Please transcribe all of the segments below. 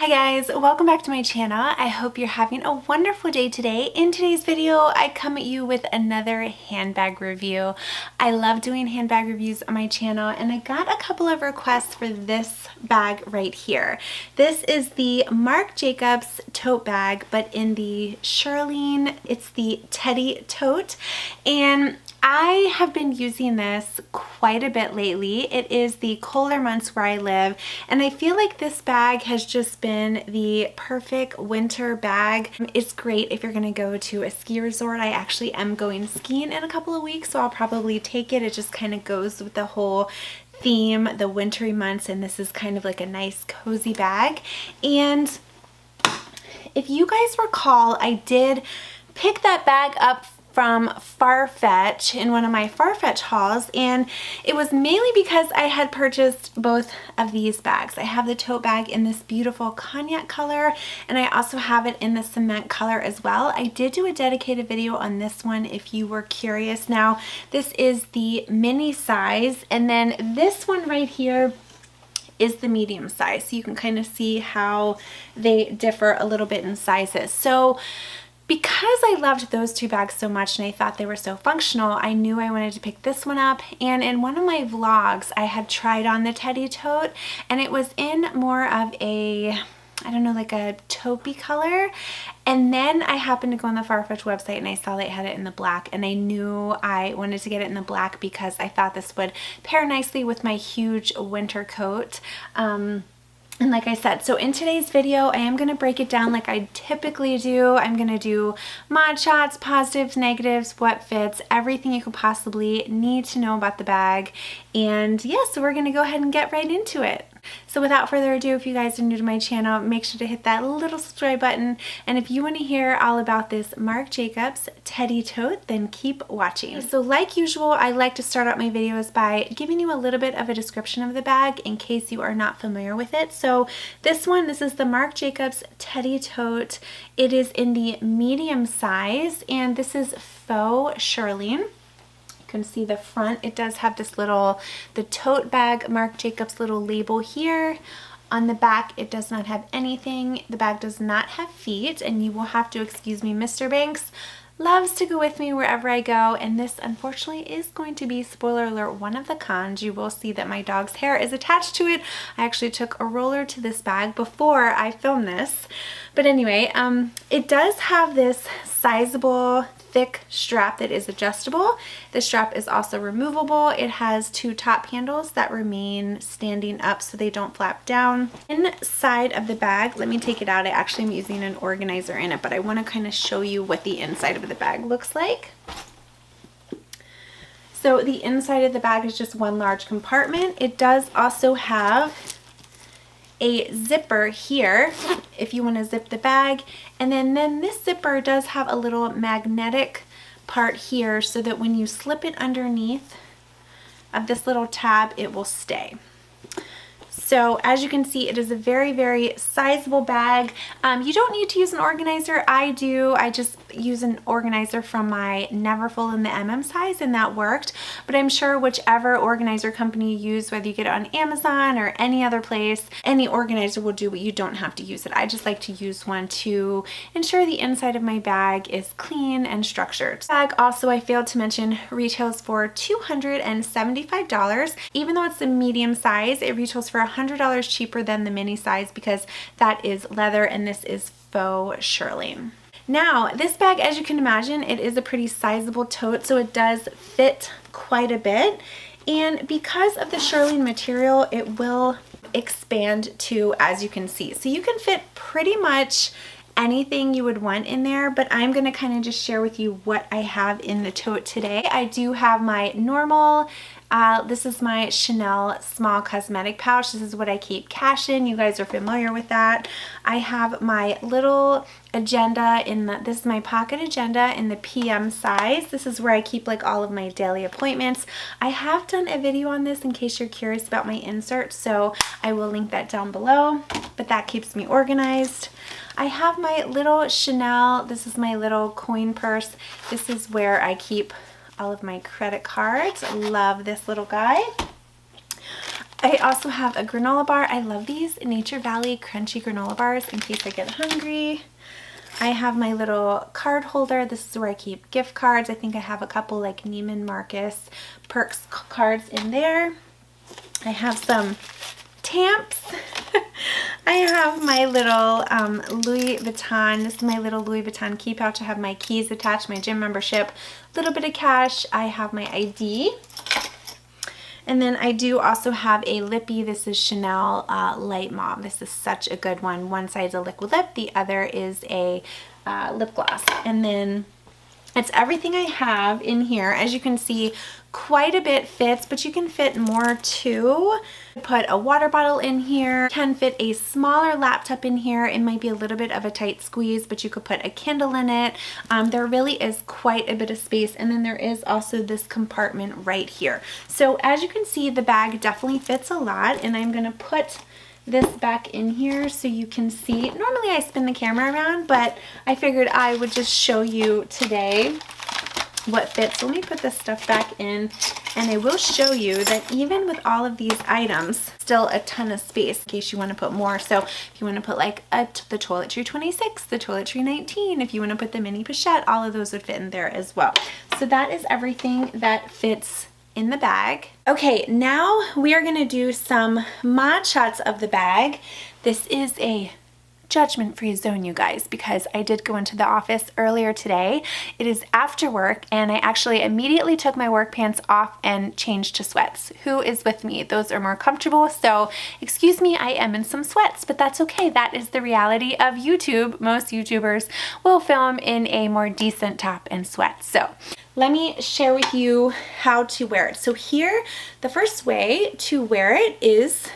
Hi guys, welcome back to my channel. I hope you're having a wonderful day today. In today's video, I come at you with another handbag review. I love doing handbag reviews on my channel and I got a couple of requests for this bag right here. This is the Marc Jacobs tote bag, but in the Shirlene, it's the Teddy tote. And I have been using this quite a bit lately. It is the colder months where I live, and I feel like this bag has just been the perfect winter bag. It's great if you're gonna go to a ski resort. I actually am going skiing in a couple of weeks, so I'll probably take it. It just kind of goes with the whole theme, the wintry months, and this is kind of like a nice cozy bag. And if you guys recall, I did pick that bag up from Farfetch in one of my Farfetch hauls, and it was mainly because I had purchased both of these bags. I have the tote bag in this beautiful cognac color, and I also have it in the cement color as well. I did do a dedicated video on this one if you were curious. Now, this is the mini size, and then this one right here is the medium size, so you can kind of see how they differ a little bit in sizes. So because I loved those two bags so much and I thought they were so functional, I knew I wanted to pick this one up. And in one of my vlogs, I had tried on the Teddy tote, and it was in more of a, I don't know, like a taupey color. And then I happened to go on the Farfetch website and I saw they had it in the black, and I knew I wanted to get it in the black because I thought this would pair nicely with my huge winter coat. And like I said, so in today's video, I am going to break it down like I typically do. I'm going to do mod shots, positives, negatives, what fits, everything you could possibly need to know about the bag. And yeah, so we're going to go ahead and get right into it. So without further ado, if you guys are new to my channel, make sure to hit that little subscribe button. And if you want to hear all about this Marc Jacobs Teddy tote, then keep watching. So like usual, I like to start out my videos by giving you a little bit of a description of the bag in case you are not familiar with it. So this is the Marc Jacobs Teddy tote. It is in the medium size, and this is faux Shirlene. Can see the front. It does have this little, the tote bag Marc Jacobs little label here. On the back, it does not have anything. The bag does not have feet, and you will have to excuse me. Mr. Banks loves to go with me wherever I go, and this unfortunately is going to be, spoiler alert, one of the cons. You will see that my dog's hair is attached to it. I actually took a roller to this bag before I filmed this. But anyway, it does have this sizable thick strap that is adjustable. The strap is also removable. It has two top handles that remain standing up so they don't flap down. Inside of the bag, let me take it out. I actually am using an organizer in it, but I want to kind of show you what the inside of the bag looks like. So the inside of the bag is just one large compartment. It does also have a zipper here if you want to zip the bag, and then this zipper does have a little magnetic part here so that when you slip it underneath of this little tab, it will stay. So as you can see, it is a very, very sizable bag. You don't need to use an organizer. I do. I just use an organizer from my Neverfull in the MM size, and that worked. But I'm sure whichever organizer company you use, whether you get it on Amazon or any other place, any organizer will do, but you don't have to use it. I just like to use one to ensure the inside of my bag is clean and structured. The bag also, I failed to mention, retails for $275. Even though it's a medium size, it retails for $100 cheaper than the mini size because that is leather and this is faux Shirlene. Now, this bag, as you can imagine, it is a pretty sizable tote, so it does fit quite a bit. And because of the Shirlene material, it will expand too, as you can see. So you can fit pretty much anything you would want in there, but I'm going to kind of just share with you what I have in the tote today. I do have my normal, this is my Chanel small cosmetic pouch. This is what I keep cash in. You guys are familiar with that. I have my little agenda this is my pocket agenda in the PM size. This is where I keep like all of my daily appointments. I have done a video on this in case you're curious about my inserts, so I will link that down below, but that keeps me organized. I have my little Chanel, this is my little coin purse. This is where I keep all of my credit cards. I love this little guy. I also have a granola bar. I love these Nature Valley crunchy granola bars in case I get hungry. I have my little card holder. This is where I keep gift cards. I think I have a couple like Neiman Marcus Perks cards in there. I have some Tamps. I have my little Louis Vuitton. This is my little Louis Vuitton key pouch. I have my keys attached, my gym membership, a little bit of cash. I have my ID. And then I do also have a lippy. This is Chanel Light Mauve. This is such a good one. One side is a liquid lip, the other is a lip gloss. And then it's everything I have in here. As you can see, quite a bit fits, but you can fit more too. Put a water bottle in here. Can fit a smaller laptop in here. It might be a little bit of a tight squeeze, but you could put a Kindle in it. There really is quite a bit of space. And then there is also this compartment right here. So as you can see, the bag definitely fits a lot, and I'm gonna put this back in here so you can see. Normally I spin the camera around, but I figured I would just show you today what fits. So let me put this stuff back in, and I will show you that even with all of these items, still a ton of space in case you want to put more. So if you want to put like the toiletry 26, the toiletry 19, if you want to put the mini pochette, all of those would fit in there as well. So that is everything that fits in the bag. Okay, now we are gonna do some mod shots of the bag. This is a judgment-free zone, you guys, because I did go into the office earlier today. It is after work, and I actually immediately took my work pants off and changed to sweats. Who is with me? Those are more comfortable, so excuse me, I am in some sweats, but that's okay. That is the reality of YouTube. Most YouTubers will film in a more decent top and sweats. So let me share with you how to wear it. So here, the first way to wear it is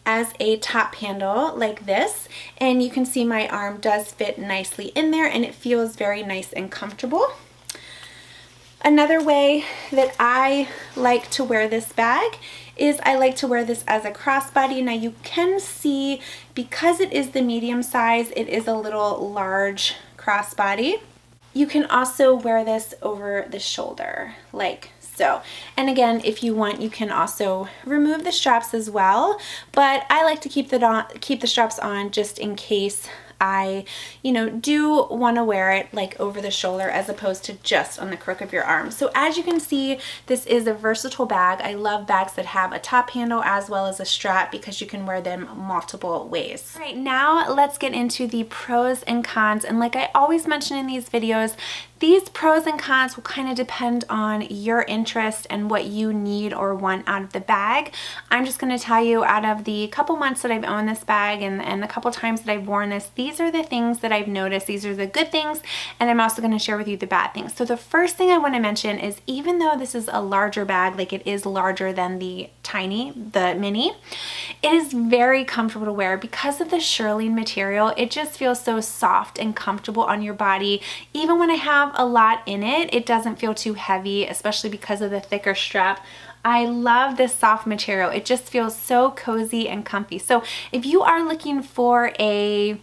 as a top handle like this, and you can see my arm does fit nicely in there, and it feels very nice and comfortable. Another way that I like to wear this bag is I like to wear this as a crossbody. Now you can see, because it is the medium size, it is a little large crossbody. You can also wear this over the shoulder like so. And again, if you want, you can also remove the straps as well, but I like to keep the straps on just in case I, do want to wear it like over the shoulder as opposed to just on the crook of your arm. So as you can see, this is a versatile bag. I love bags that have a top handle as well as a strap because you can wear them multiple ways. All right, now let's get into the pros and cons. And like I always mention in these videos, these pros and cons will kind of depend on your interest and what you need or want out of the bag. I'm just going to tell you, out of the couple months that I've owned this bag and the couple times that I've worn this, these are the things that I've noticed. These are the good things, and I'm also going to share with you the bad things. So the first thing I want to mention is, even though this is a larger bag, like it is larger than the mini, it is very comfortable to wear because of the shearling material. It just feels so soft and comfortable on your body. Even when I have a lot in it, it doesn't feel too heavy, especially because of the thicker strap. I love this soft material. It just feels so cozy and comfy. So if you are looking for a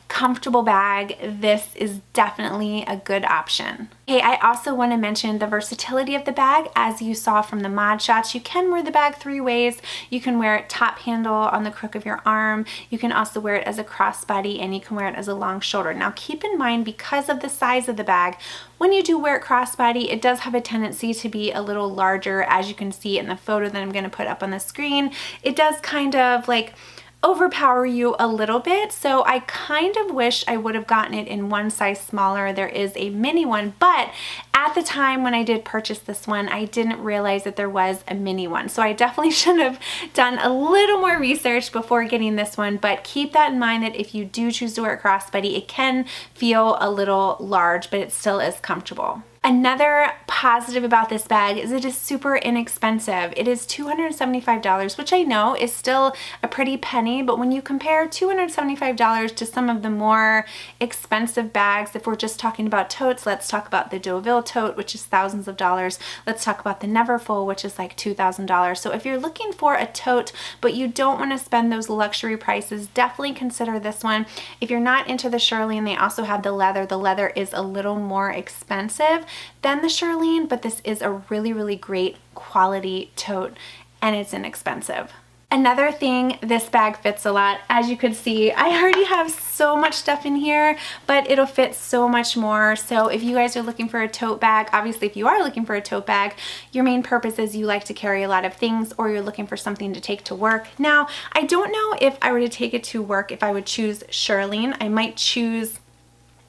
comfortable bag, this is definitely a good option. Okay, I also want to mention the versatility of the bag. As you saw from the mod shots, you can wear the bag three ways. You can wear it top handle on the crook of your arm. You can also wear it as a crossbody, and you can wear it as a long shoulder. Now keep in mind, because of the size of the bag, when you do wear it crossbody, it does have a tendency to be a little larger. As you can see in the photo that I'm going to put up on the screen, it does kind of like overpower you a little bit. So I kind of wish I would have gotten it in one size smaller. There is a mini one, but at the time when I did purchase this one, I didn't realize that there was a mini one. So I definitely should have done a little more research before getting this one, but keep that in mind that if you do choose to wear a crossbody, it can feel a little large, but it still is comfortable. Another positive about this bag is it is super inexpensive. It is $275, which I know is still a pretty penny, but when you compare $275 to some of the more expensive bags, if we're just talking about totes, let's talk about the Deauville tote, which is thousands of dollars. Let's talk about the Neverfull, which is like $2,000. So if you're looking for a tote, but you don't want to spend those luxury prices, definitely consider this one. If you're not into the shearling, they also have the leather. The leather is a little more expensive than the shearling, but this is a really, really great quality tote, and it's inexpensive. Another thing, this bag fits a lot. As you could see, I already have so much stuff in here, but it'll fit so much more. So if you guys are looking for a tote bag, obviously if you are looking for a tote bag, your main purpose is you like to carry a lot of things, or you're looking for something to take to work. Now, I don't know if I were to take it to work, if I would choose Shirlene. I might choose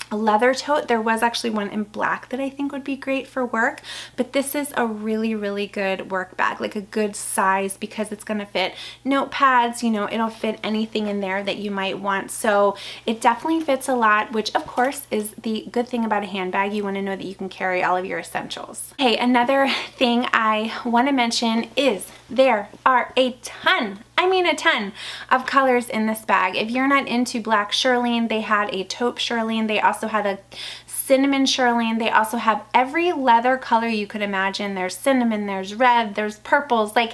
a leather tote. There was actually one in black that I think would be great for work, but this is a really, really good work bag, like a good size, because it's going to fit notepads, you know, it'll fit anything in there that you might want. So it definitely fits a lot, which of course is the good thing about a handbag. You want to know that you can carry all of your essentials. Hey, another thing I want to mention is there are a ton of colors in this bag. If you're not into black Shirlene, they had a taupe Shirlene. They also had a cinnamon Shirlene. They also have every leather color you could imagine. There's cinnamon, there's red, there's purples, like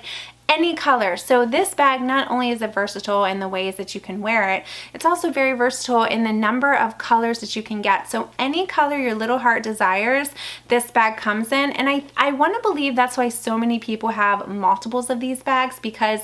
any color. So this bag not only is it versatile in the ways that you can wear it, it's also very versatile in the number of colors that you can get. So any color your little heart desires, this bag comes in. And I want to believe that's why so many people have multiples of these bags, because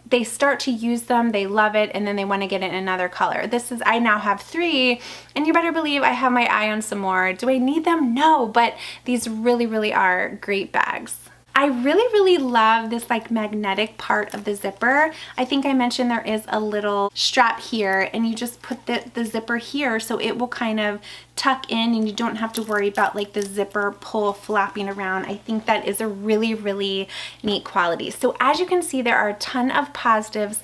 they start to use them, they love it, and then they want to get it in another color. I now have 3, and you better believe I have my eye on some more. Do I need them? No, but these really, really are great bags. I really, really love this like magnetic part of the zipper. I think I mentioned there is a little strap here, and you just put the zipper here so it will kind of tuck in and you don't have to worry about like the zipper pull flapping around. I think that is a really, really neat quality. So as you can see, there are a ton of positives,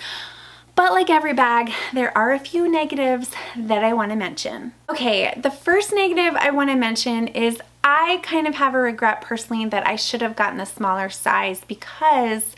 but like every bag, there are a few negatives that I want to mention. Okay, the first negative I want to mention is I kind of have a regret personally that I should have gotten a smaller size, because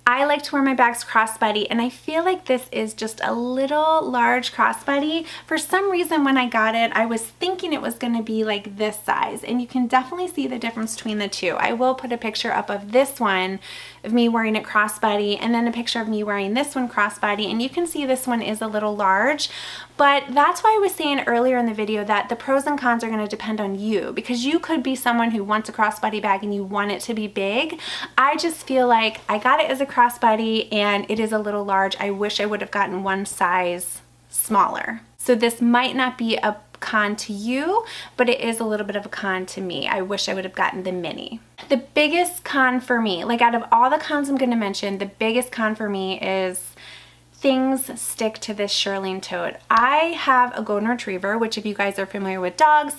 I like to wear my bags crossbody, and I feel like this is just a little large crossbody. For some reason when I got it, I was thinking it was going to be like this size, and you can definitely see the difference between the two. I will put a picture up of this one of me wearing it crossbody, and then a picture of me wearing this one crossbody, and you can see this one is a little large. But that's why I was saying earlier in the video that the pros and cons are going to depend on you, because you could be someone who wants a crossbody bag and you want it to be big. I just feel like I got it as a crossbody and it is a little large. I wish I would have gotten one size smaller. So this might not be a con to you, but it is a little bit of a con to me. I wish I would have gotten the mini. The biggest con for me, like out of all the cons I'm going to mention, the biggest con for me is things stick to this Shirlene tote. I have a golden retriever, which if you guys are familiar with dogs,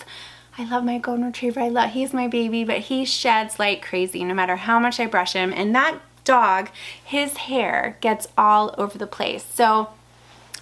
I love my golden retriever. He's my baby, but he sheds like crazy no matter how much I brush him. And that dog, his hair gets all over the place. So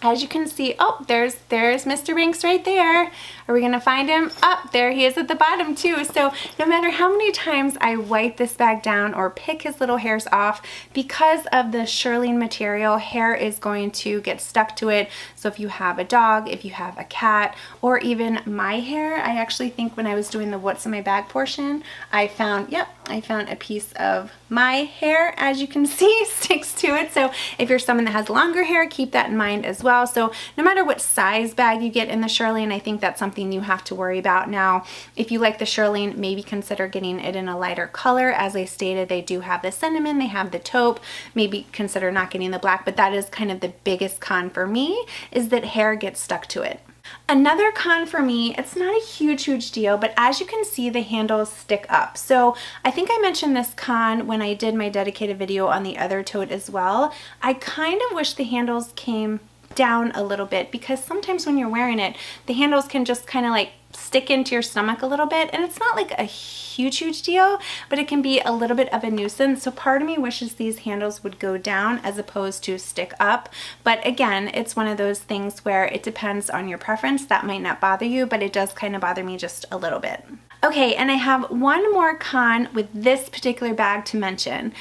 as you can see, oh, there's Mr. Banks right there. Are we gonna find him? Oh, there he is at the bottom too. So no matter how many times I wipe this bag down or pick his little hairs off, because of the Shirlene material, hair is going to get stuck to it. So if you have a dog, if you have a cat, or even my hair, I actually think when I was doing the what's in my bag portion, I found a piece of my hair, as you can see, sticks to it. So if you're someone that has longer hair, keep that in mind as well. So no matter what size bag you get in the Shirlene, I think that's something you have to worry about. Now, if you like the Shirlene, maybe consider getting it in a lighter color. As I stated, they do have the cinnamon, they have the taupe. Maybe consider not getting the black, but that is kind of the biggest con for me, is that hair gets stuck to it. Another con for me, it's not a huge deal, but as you can see, the handles stick up. So I think I mentioned this con when I did my dedicated video on the other tote as well. I kind of wish the handles came down a little bit, because sometimes when you're wearing it, the handles can just kind of like stick into your stomach a little bit, and it's not like a huge deal, but it can be a little bit of a nuisance. So part of me wishes these handles would go down as opposed to stick up. But again, it's one of those things where it depends on your preference. That might not bother you, but it does kind of bother me just a little bit. Okay, and I have one more con with this particular bag to mention.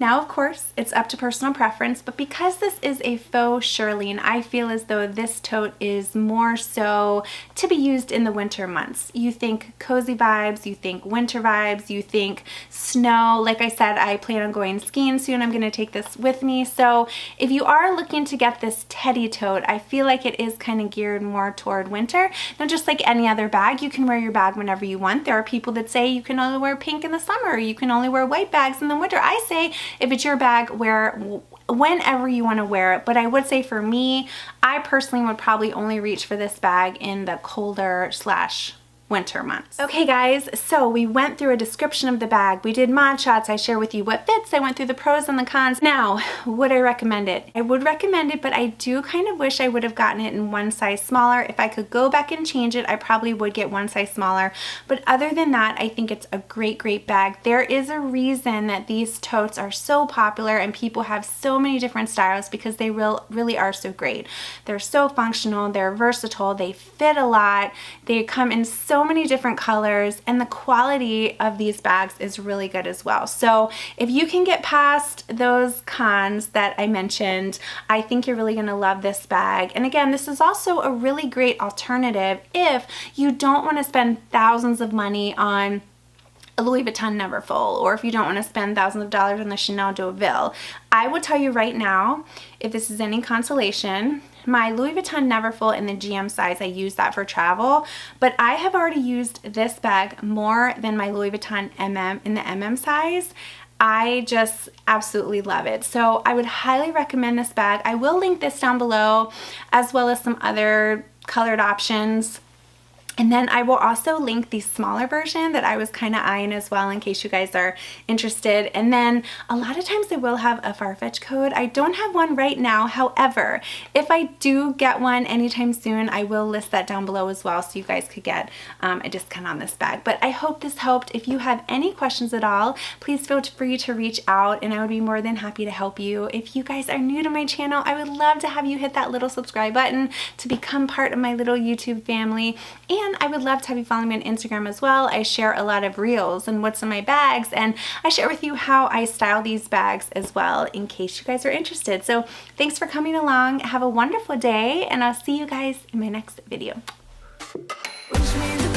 Now, of course, it's up to personal preference, but because this is a faux Shirlene, I feel as though this tote is more so to be used in the winter months. You think cozy vibes, you think winter vibes, you think snow. Like I said, I plan on going skiing soon. I'm going to take this with me. So if you are looking to get this teddy tote, I feel like it is kind of geared more toward winter. Now, just like any other bag, you can wear your bag whenever you want. There are people that say you can only wear pink in the summer, you can only wear white bags in the winter. I say if it's your bag, wear whenever you want to wear it. But I would say for me, I personally would probably only reach for this bag in the colder / winter months. Okay guys, so we went through a description of the bag. We did mod shots. I share with you what fits. I went through the pros and the cons. Now, would I recommend it? I would recommend it, but I do kind of wish I would have gotten it in one size smaller. If I could go back and change it, I probably would get one size smaller. But other than that, I think it's a great bag. There is a reason that these totes are so popular and people have so many different styles, because they really are so great. They're so functional, they're versatile, they fit a lot, they come in so many different colors, and the quality of these bags is really good as well. So if you can get past those cons that I mentioned, I think you're really gonna love this bag. And again, this is also a really great alternative if you don't want to spend thousands of money on a Louis Vuitton Neverfull, or if you don't want to spend thousands of dollars on the Chanel Deauville. I will tell you right now, if this is any consolation, my Louis Vuitton Neverfull in the GM size, I use that for travel, but I have already used this bag more than my Louis Vuitton MM in the MM size. I just absolutely love it. So I would highly recommend this bag. I will link this down below, as well as some other colored options. And then I will also link the smaller version that I was kind of eyeing as well, in case you guys are interested. And then a lot of times they will have a Farfetch code. I don't have one right now. However, if I do get one anytime soon, I will list that down below as well, so you guys could get a discount on this bag. But I hope this helped. If you have any questions at all, please feel free to reach out, and I would be more than happy to help you. If you guys are new to my channel, I would love to have you hit that little subscribe button to become part of my little YouTube family. And I would love to have you follow me on Instagram as well. I share a lot of reels and what's in my bags, and I share with you how I style these bags as well, in case you guys are interested. So thanks for coming along. Have a wonderful day, and I'll see you guys in my next video. Wish me the